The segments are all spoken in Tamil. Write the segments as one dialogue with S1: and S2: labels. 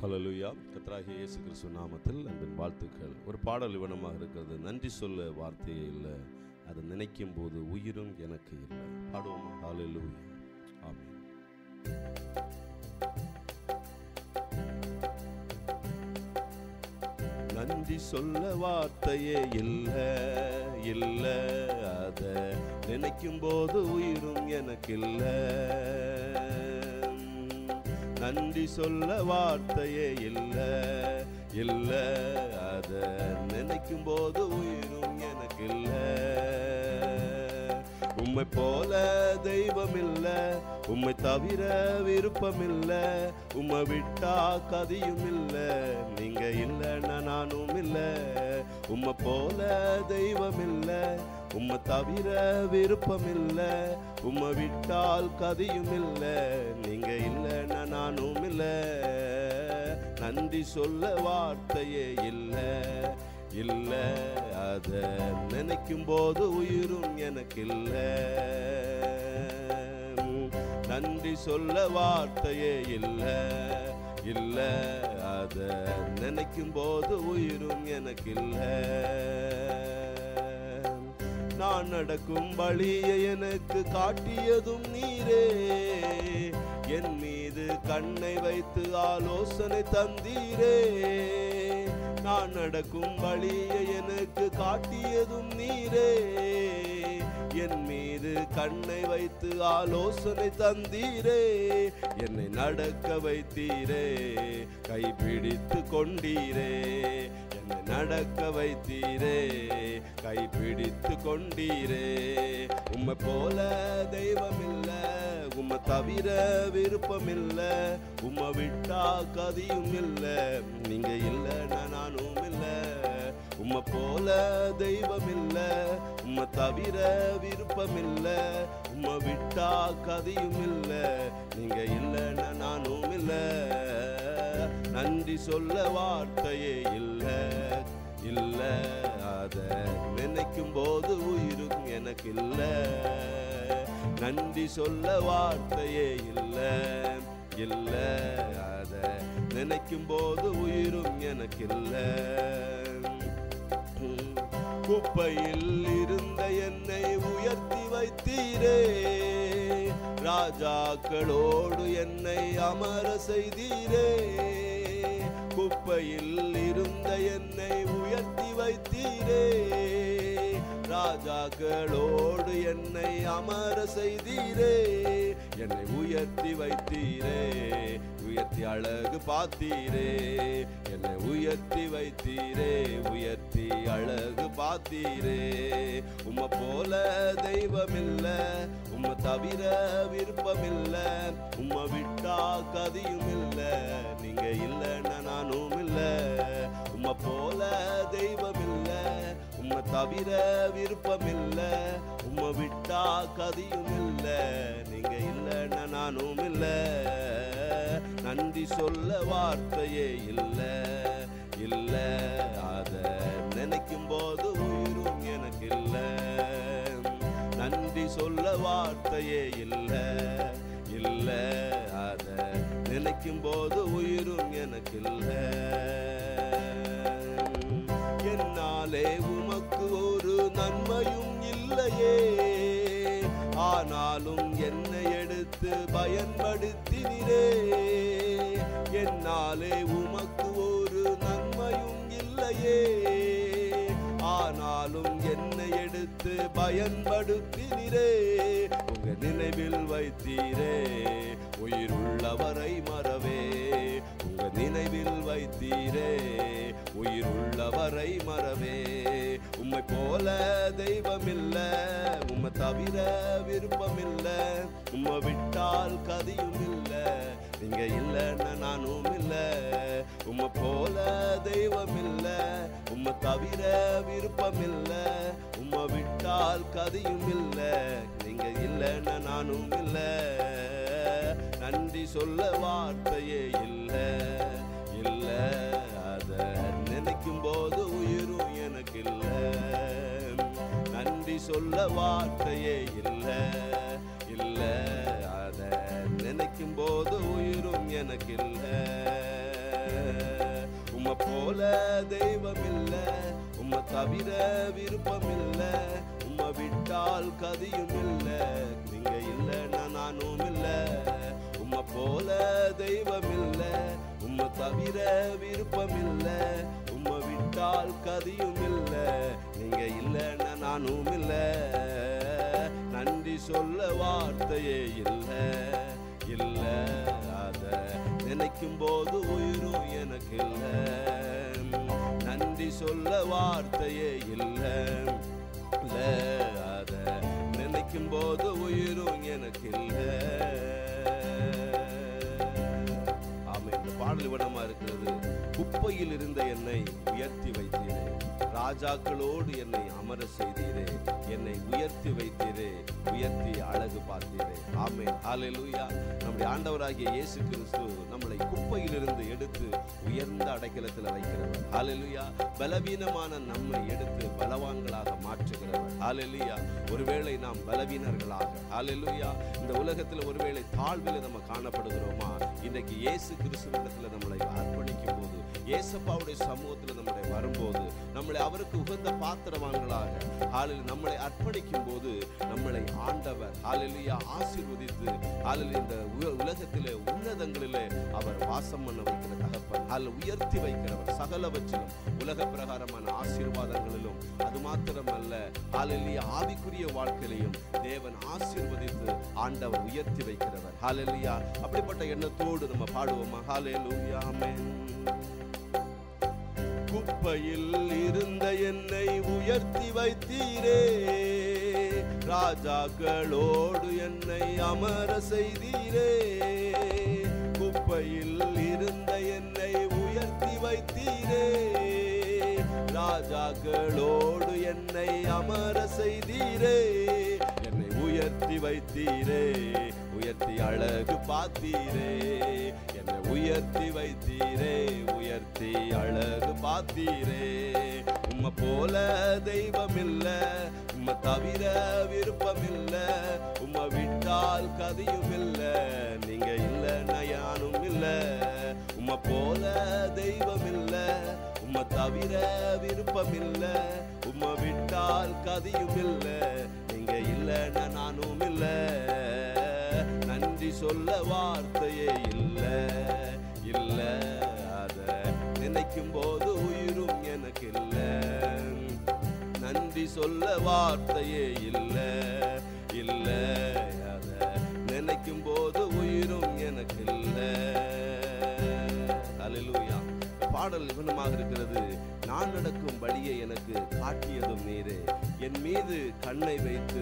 S1: ஹல்லேலூயா. கர்த்தராகிய இயேசு கிறிஸ்து நாமத்தில் அன்பின் வாழ்த்துக்கள். ஒரு பாடல் இவனமாக இருக்கிறது. நன்றி சொல்ல வார்த்தையே இல்லை, அதை நினைக்கும் போது உயிரும் எனக்கு இல்லை. பாடுவோமா? ஹல்லேலூயா. ஆமென். நன்றி சொல்ல வார்த்தையே இல்லை இல்லை, அதை நினைக்கும் போது உயிரும் எனக்கு இல்லை. நன்றி சொல்ல வார்த்தையே இல்லை இல்லை, அதை நினைக்கும் போது உயிரும் எனக்கு இல்லை. உம்மை போல தெய்வம் இல்லை, உம்மை தவிர விருப்பம் இல்லை, உம்மை விட்டா கதியும் இல்லை, நீங்க இல்லைன்னா நானும் இல்லை. உம்மை போல தெய்வம் இல்லை, உம்மை தவிர விருப்பம் இல்லை, உம்மை விட்டால் கதியும் இல்லை, நீங்க இல்லைன்னா நானும் இல்லை. நன்றி சொல்ல வார்த்தையே இல்லை இல்லை, அதை நினைக்கும் போது உயிரும் எனக்கு இல்லை. நன்றி சொல்ல வார்த்தையே இல்லை இல்லை, அதை நினைக்கும் போது உயிரும் எனக்கு இல்லை. நான் நடக்கும் வழியை எனக்கு காட்டியதும் நீரே, என் மீது கண்ணை வைத்து ஆலோசனை தந்தீரே. நான் நடக்கும் வழியை எனக்கு காட்டியதும் நீரே, என் மீது கண்ணை வைத்து ஆலோசனை தந்தீரே. என்னை நடக்க வைத்தீரே, கைப்பிடித்து கொண்டீரே. என்னை நடக்க வைத்தீரே, கைப்பிடித்து கொண்டீரே. உம்மை போல தெய்வம் இல்லை, உம்மை தவிர விருப்பம் இல்லை, உம்மை விட்டா கதியும் இல்லை, நீங்க இல்லைன்னா நானும் இல்லை. உம்மை போல தெய்வம் இல்லை, உம்மை தவிர விருப்பம் இல்லை, உம்மை விட்டா கதியும் இல்லை, நீங்க இல்லைன்னா நானும் இல்லை. நன்றி சொல்ல வார்த்தையே இல்லை இல்லை, அதை நினைக்கும் போது உயிரும் எனக்கு இல்லை. நன்றி சொல்ல வார்த்தையே இல்லை இல்லை, அதை நினைக்கும் போது உயிரும் எனக்கு இல்லை. குப்பையில் இருந்த என்னை உயர்த்தி வைத்தீரே, ராஜாக்களோடு என்னை அமர செய்தீரே. குப்பையில் இருந்த என்னை உயர்த்தி வைத்தீரே, ராஜாக்களோடு என்னை அமர செய்தீரே. என்னை உயர்த்தி வைத்தீரே, உயர்த்தி அழகு பார்த்தீரே. என்னை உயர்த்தி வைத்தீரே, உயர்த்தி அழகு பார்த்தீரே. உம்மை போல தெய்வம் இல்லை, உம்மை தவிர விருப்பம் இல்லை, உம்மை விட்டா கதியும் இல்லை, நீங்க இல்லைன்னா நானும் இல்லை. உம்மை போல தெய்வம் இல்லை, உம்மை தவிர விருப்பம் இல்லை, உம்மை விட்டா கதியும் இல்லை, நீங்க இல்லைன்னா நானும் இல்லை. நன்றி சொல்ல வார்த்தையே இல்லை இல்லை, அதை நினைக்கும் போது உயிரும் எனக்கு இல்லை. நன்றி சொல்ல வார்த்தையே இல்லை இல்லை, அதை நினைக்கும் போது உயிரும் எனக்கு இல்லை. என்னாலே உமக்கு ஒரு நன்மையும் இல்லையே, ஆனாலும் என்னை எடுத்து பயன்படுத்தினீரே. என்னாலே உமக்கு ஒரு நன்மையும் இல்லையே, ஆனாலும் என்னை எடுத்து பயன்படுத்தினீரே. உங்க நினைவில் வைத்தீரே, உயிர் உள்ளவரை மறவே. உங்க நினைவில் வைத்தீரே, உயிர் உள்ளவரை மறவே. உம்மை போல தெய்வம் இல்லை, உம்மை தவிர விருப்பம் இல்லை, உம்மை விட்டால் கதியும் இல்லை, நீங்க இல்லைன்னா நானும் இல்லை. உம்மை போல தெய்வம் இல்லை, உம்மை தவிர விருப்பம் இல்லை, உம்மை விட்டால் கதியும் இல்லை, நீங்க இல்லைன்னா நானும் இல்லை. நன்றி சொல்ல வார்த்தையே இல்லை இல்லை, அதை நினைக்கும் போது உயிரும் எனக்கு இல்லை. நன்றி சொல்ல வார்த்தையே இல்லை இல்லை, அதை நினைக்கும் போது உயிரும் எனக்கு இல்லை. உம்மை போல தெய்வம் இல்ல, உம்மை தவிர விருப்பம் இல்ல, உம்மை விட்டால் கதியும் இல்ல, நீங்க இல்லைன்னா நானும் இல்ல. உம்மை போல தெய்வம் இல்ல, உம்மை தவிர விருப்பம் இல்ல, உம்மை விட்டால் கதியும் இல்ல, நீங்க இல்லைன்னா நானும் இல்ல. நன்றி சொல்ல வார்த்தையே இல்ல, இல்ல அத நினைக்கும் போது உயிரும் எனக்கு இல்ல. நன்றி சொல்ல வார்த்தையே இல்ல, இல்ல அத நினைக்கும் போது உயிரும் எனக்கு இல்ல. ஆமென். இந்த பாடல் வண்ணமா இருக்கிறது. குப்பையில் இருந்த என்னை உயர்த்தி வைத்தீரே, ராஜாக்களோடு என்னை அமர செய்தீரே, என்னை உயர்த்தி வைத்தீரே, உயர்த்தி அழகு பார்த்தீரே. ஆமென். ஹல்லேலூயா. நம்முடைய ஆண்டவராகிய இயேசு கிறிஸ்து நம்மளை குப்பையிலிருந்து எடுத்து உயர்ந்த அடைக்கலத்தில் வைக்கிறவர். ஹல்லேலூயா. பலவீனமான நம்மை எடுத்து பலவான்களாக மாற்றுகிறவர். ஹல்லேலூயா. ஒருவேளை நாம் பலவீனர்களாக, ஹல்லேலூயா, இந்த உலகத்தில் ஒருவேளை தாழ்வில் நம்ம காணப்படுகிறோமா, இன்றைக்கு இயேசு கிறிஸ்துவிடத்தில் நம்மளை அர்ப்பணிக்கும் போது, இயேசப்பாவுடைய சமூகத்தில் நம்மளை வரும்போது, நம்மளை அவருக்கு உகந்த பாத்திரவான்களாக நம்மளை அர்ப்பணிக்கும் போது நம்மளை ஆண்டவர் ஹல்லேலூயா ஆசீர்வதித்து இந்த உலகத்திலே உன்னதங்களிலே அவர் வாசம் பண்ண வைக்கிற தகப்பன், உயர்த்தி வைக்கிறவர். சகலவற்றிலும் உலக பிரகாரமான ஆசீர்வாதங்களிலும் அது மாத்திரமல்ல, ஹல்லேலூயா, ஆவிக்குரிய வாழ்க்கையிலையும் தேவன் ஆசீர்வதித்து ஆண்டவர் உயர்த்தி வைக்கிறவர். ஹல்லேலூயா. அப்படிப்பட்ட எண்ணத்தோடு நம்ம பாடுவோமா? ஹல்லேலூயா. ஆமென். குப்பையில் இருந்த என்னை உயர்த்தி வைத்தீரே, ராஜாக்களோடு என்னை அமர செய்தீரே. குப்பையில் இருந்த என்னை உயர்த்தி வைத்தீரே, ராஜாக்களோடு என்னை அமர செய்தீரே, என்னை உயர்த்தி வைத்தீரே, உயர்த்தி அழகு பார்த்தீரே, என்னை உயர்த்தி வைத்தீரே, உயர்த்தி அழகு பார்த்தீரே. உம்மை போல தெய்வம் இல்ல, உம்மை தவிர விருப்பம் இல்ல, உம்மை விட்டால் கதியும் இல்ல, நீங்க இல்ல நயானும் இல்ல. உம்மை போல தெய்வம் இல்ல, உம்மை தவிர விருப்பம் இல்ல, உம்மை விட்டால் கதியும் இல்ல, நீங்க இல்ல நானும் இல்ல. நன்றி சொல்ல வார்த்தையே இல்ல, இல்ல அத நினைக்கும் போது உயிரும் எனக்கு இல்ல. நன்றி சொல்ல வார்த்தையே இல்ல, இல்ல அத நினைக்கும் போது உயிரும் எனக்கு இல்ல. ஹல்லேலூயா. பாடல் இவனமாக இருக்கிறது. நான் நடக்கும் வழியை எனக்கு காட்டியதும் நீரே, என் மீது கண்ணை வைத்து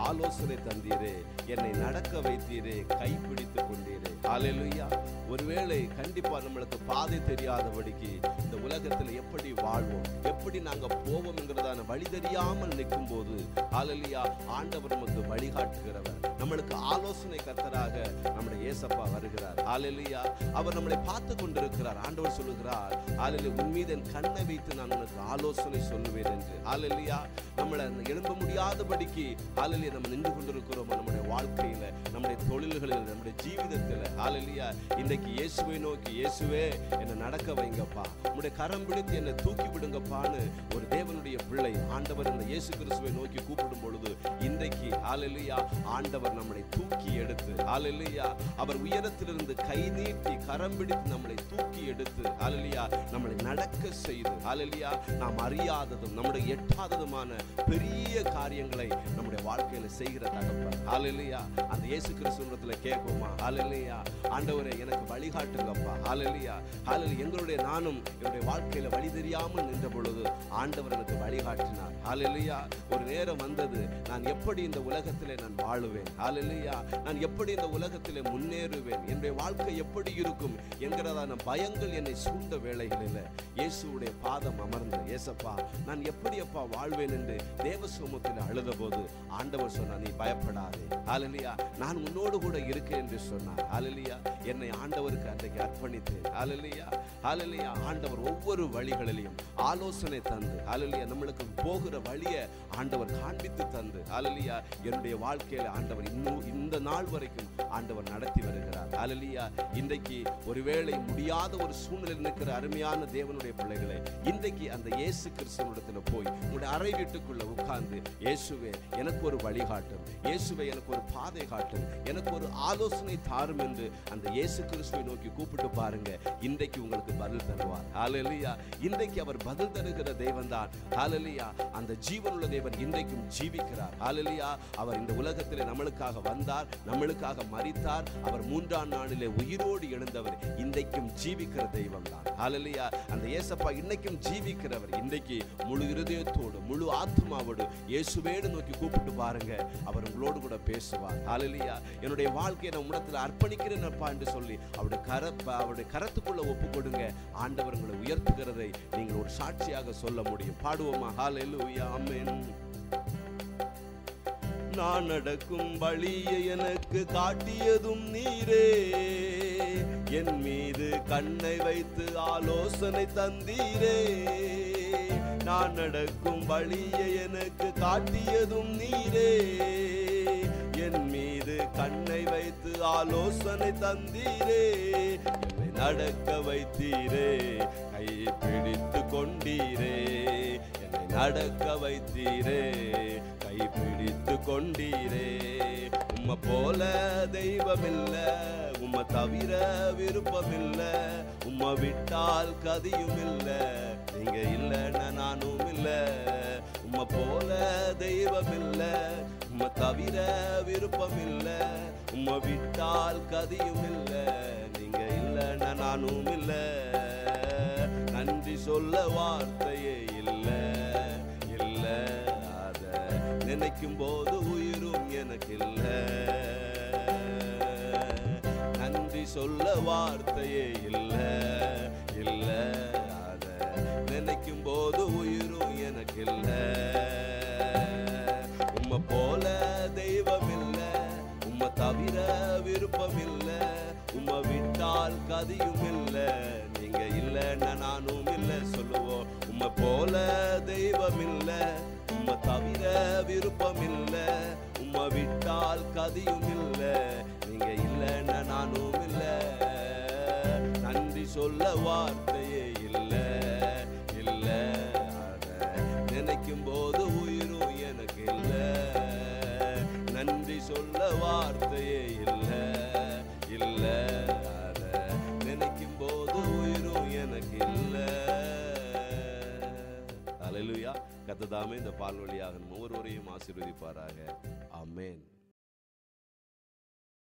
S1: ஆலோசனை தந்தீரே, என்னை நடக்க வைத்தீரே, கைப்பிடித்து கொண்டீரே. ஹல்லேலூயா. ஒருவேளை கண்டிப்பா நம்மளுக்கு பாதை தெரியாதபடிக்கு இந்த உலகத்தில் எப்படி வாழ்வோம், எப்படி நாங்க போவோம் என்கிறதான வழி தெரியாமல் நிற்கும் போது, ஹல்லேலூயா, ஆண்டவர் நமக்கு வழிகாட்டுகிறவர், நம்மளுக்கு ஆலோசனை கர்த்தராக நம்முடைய இயேசப்பா வருகிறார். ஹல்லேலூயா. அவர் நம்மளை பார்த்து கொண்டிருக்கிறார். ஆண்டவர் சொல்லுகிறார், ஹல்லேலூயா, உன் மீது என் கண்ணை வைத்து நான் உனக்கு ஆலோசனை சொல்லுவேன் என்று. ஹல்லேலூயா. நம்மளை எழும்ப முடியாதபடிக்கு ஹல்லேலூயா நம்ம நின்று கொண்டிருக்கிறோம் நம்முடைய வாழ்க்கையில, நம்முடைய தொழில்களில், நம்முடைய ஜீவிதத்தில். ஹல்லேலூயா. இன்றைக்கு இயேசுவை நோக்கி, இயேசுவே என்னை நடக்க வைங்கப்பா, உங்களுடைய கரம் பிடித்து என்னை தூக்கி விடுங்கப்பான்னு ஒரு தேவனுடைய பிள்ளை ஆண்டவர் இந்த இயேசு கிறிஸ்துவை நோக்கி கூப்பிடும் பொழுது, இன்றைக்கு ஹல்லேலூயா ஆண்டவர் நம்மளை தூக்கி எடுத்து, ஹல்லேலூயா, அவர் உயரத்திலிருந்து கை நீட்டி கரம் பிடித்து நம்மளை தூக்கி எடுத்து, ஹல்லேலூயா, நம்மளை நடக்க செய்து, ஹல்லேலூயா, நாம் அறியாததும் நம்முடைய எட்டாததுமான பெரிய காரியங்களை நம்முடைய வாழ்க்கையில செய்கிற தகப்பன். ஹல்லேலூயா. அந்த இயேசு கிறிஸ்துவிடத்தில் கேட்போமா? ஹல்லேலூயா, ஆண்டவரே எனக்கு வழிகாட்டுங்கப்பா. ஹல்லேலூயா. ஹல்லேலூயா. எங்களுடைய நானும் என்னுடைய வாழ்க்கையில வழி தெரியாமல் நின்ற பொழுது ஆண்டவர் எனக்கு வழிகாட்டினார். ஹல்லேலூயா. ஒரு நேரம் வந்தது, நான் எப்படி இந்த உலகத்திலே நான் வாழுவேன், ஹல்லேலூயா, நான் எப்படி இந்த உலகத்திலே முன்னேறுவேன், என்னுடைய வாழ்க்கை எப்படி இருக்கும் என்கிறதான பயங்கள் என்னை சூழ்ந்த வேளைகளில் இயேசுவுடைய பாத பாதம் அமர்ந்து, ஏசப்பா நான் எப்படி அப்பா வாழ்வேன் என்று தேவ சமூகத்தில் அழுத போது ஆண்டவர் சொன்னார், நீ பயப்படாதே, ஹல்லேலூயா, நான் உன்னோடு கூட இருக்கேன் என்று சொன்னார். ஹல்லேலூயா, என்னை ஆண்டவருக்கு அன்றைக்கு அர்ப்பணித்தேன். ஹல்லேலூயா, ஹல்லேலூயா. ஆண்டவர் ஒவ்வொரு வழிகளிலும் ஆலோசனை தந்து, ஹல்லேலூயா, நம்மளுக்கு போகிற வழியை ஆண்டவர் காண்பித்து தந்து, ஹல்லேலூயா, என்னுடைய வாழ்க்கையில ஆண்டவர் இன்னும் இந்த நாள் வரைக்கும் ஆண்டவர் நடத்தி வருகிறார். ஹல்லேலூயா. இன்றைக்கு ஒருவேளை முடியாத ஒரு சூழ்நிலையில் இருக்கிற அருமையான தேவனுடைய பிள்ளைகளை, இன்றைக்கு அந்த இயேசு கிறிஸ்துவிடத்தில் போய் உங்களுடைய அறை வீட்டுக்குள்ள உட்கார்ந்து, இயேசுவே எனக்கு ஒரு வழிகாட்டும், இயேசுவே எனக்கு ஒரு பாதை காட்டும், எனக்கு ஒரு ஆலோசனை தாரும் என்று அந்த இயேசு கிறிஸ்துவை நோக்கி கூப்பிட்டு பாருங்க. இன்றைக்கு உங்களுக்கு பதில் தருவார். ஹல்லேலூயா. இன்றைக்கு அவர் பதில் தருகிற தேவன் தான். ஹல்லேலூயா. அந்த ஜீவனுள்ள தேவன் இன்றைக்கும் ஜீவிக்கிறார். ஹல்லேலூயா. அவர் இந்த உலகத்திலே நம்மளுக்காக வந்தார், நம்மளுக்காக மரித்தார். அவர் 3ஆம் நாளிலே உயிரோடு எழுந்தவர். இன்றைக்கும் ஜீவிக்கிற தெய்வம் தான். ஹல்லேலூயா. அந்த இயேசப்பா இன்னைக்கும் ஜீவிக்கிறவர். இன்றைக்கு முழு இருதயத்தோடு முழு ஆத்மாவோடு இயேசுவேடு நோக்கி கூப்பிட்டு பாருங்க. அவர் உங்களோடு கூட பேசுவார். ஹல்லேலூயா. என்னுடைய வாழ்க்கையை நான் உம்மிடத்தில் அர்ப்பணிக்கிறேன் அப்பா என்று சொல்லி அவருடைய கரத்துக்குள்ள ஒப்பு கொடுங்க. ஆண்டவர் உங்களை உயர்த்துகிறதை நீங்கள் ஒரு சாட்சியாக சொல்ல முடியும். பாடுவோமா? ஹல்லேலூயா, ஆமென். நான் நடக்கும் வழியை எனக்கு காட்டியதும் நீரே, என் மீது கண்ணை வைத்து ஆலோசனை தந்தீரே. நான் நடக்கும் வழியை எனக்கு காட்டியதும் நீரே, என் மீது கண்ணை வைத்து ஆலோசனை தந்தீரே. என்னை நடக்க வைத்தீரே, கை பிடித்து கொண்டீரே. என்னை நடக்க வைத்தீரே, கை பிடித்து கொண்டீரே. உம்மை போல தெய்வமில்ல, உம்மை தவிர விருப்பமில்ல, உம்மை விட்டால் கதியும் இல்ல, நீங்க இல்லைன்னா நானும் இல்ல. உம்மை போல தெய்வமில்ல, உம்மை தவிர விருப்பமில்ல, உம்மை விட்டால் கதியும் இல்ல, நீங்க இல்லைன்னா நானும் இல்ல. நன்றி சொல்ல வார்த்தையே இல்ல, இல்ல, அத நினைக்கும் போது உயிரும் எனக்கு இல்ல. நன்றி சொல்ல வார்த்தையே இல்ல, இல்ல, அத நினைக்கும் போது உயிரும் எனக்கு இல்ல. உம்மை போல தெய்வம் இல்ல, உம்மை தவிர விருப்பம் இல்ல, உம்மை விட்டால் கதியும் இல்ல, நீங்க இல்லைன்னா நானும் இல்ல. சொல்லுவோம். உம்மை போல தெய்வம் இல்ல, உம்மை தவிர விருப்பம் இல்ல, உம்மை விட்டால் கதியும் இல்ல, நீங்க இல்லைன்னா நானும் இல்ல. நன்றி சொல்ல வார்த்தையே இல்ல, இல்ல, அத நினைக்கும் போது உயிரும் எனக்கு இல்ல. நன்றி சொல்ல வார்த்தையே இல்ல, இல்ல, அத நினைக்கும் போது உயிரும் எனக்கு இல்ல. ஹல்லேலூயா. கர்த்தர் தாமே இந்த பால் வழியாக ஒவ்வொருவரையும் ஆசீர்வதிப்பாராக. ஆமென்.